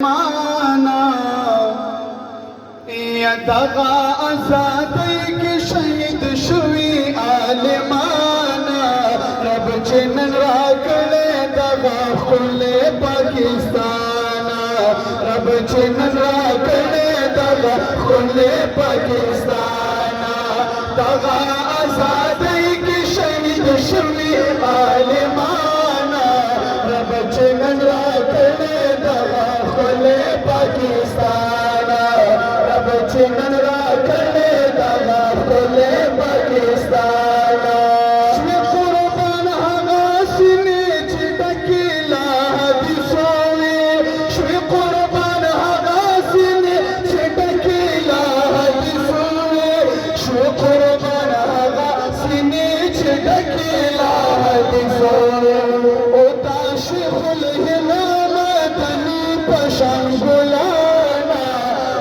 माना या दगा आजादी की शहीद शुई आलमाना रब चिन्ह राकड़े दगा खुले पाकिस्ताना रब चिन्ह राकड़े दगा खुले पाकिस्ताना दगा आजादी की शहीद शुई आलमाना रब चिन्ह राकड़े दगा खुले पाकिस्ताना रब चिन्ह राकड़े दगा खुले पाकिस्ताना कुर्बान हगासिने चिटकीला हदिसोवे कुर्बान हगासिने चिटकीला हदिसोवे कुर्बान हगासिने चिटकीला हदिसोवे ओता शेखुल पशांगुलाना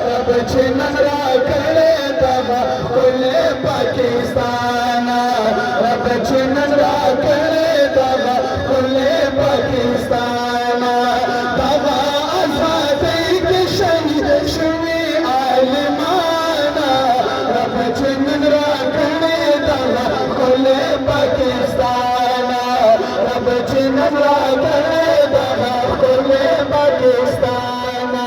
रब चिन्ह राकड़े दगा खुले पाकिस्ताना रब चिन्ह राकड़े दगा खुले पाकिस्ताना दगा आजादी के शहीद शुई आलमाना रब चिन्ह राकड़े दगा खुले पाकिस्ताना रब चिन्ह राकड़े दगा खुले पाकिस्ताना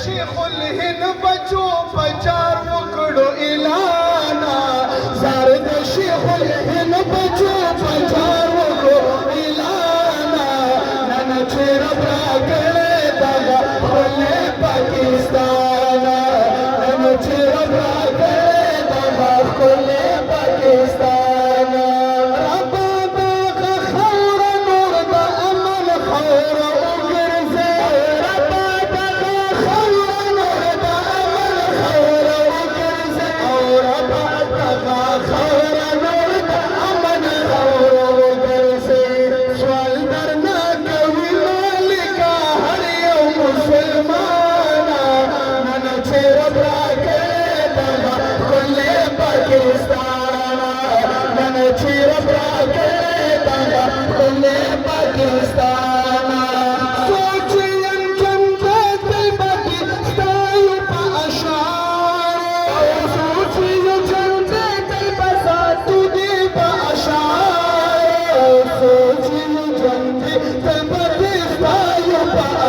शेखुल हिंद बचो पचार मुकड़ो इलाना ज़ारद शेखुल हिंद बचो पचार मुकड़ो इलाना नन चेरा राकड़े दगा खुले पाकिस्ताना नन चेरा राकड़े दगा खुले पाकिस्ताना रबा दगा खौरा नूर दा अमल खौरा उगरज़े रबा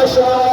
Shah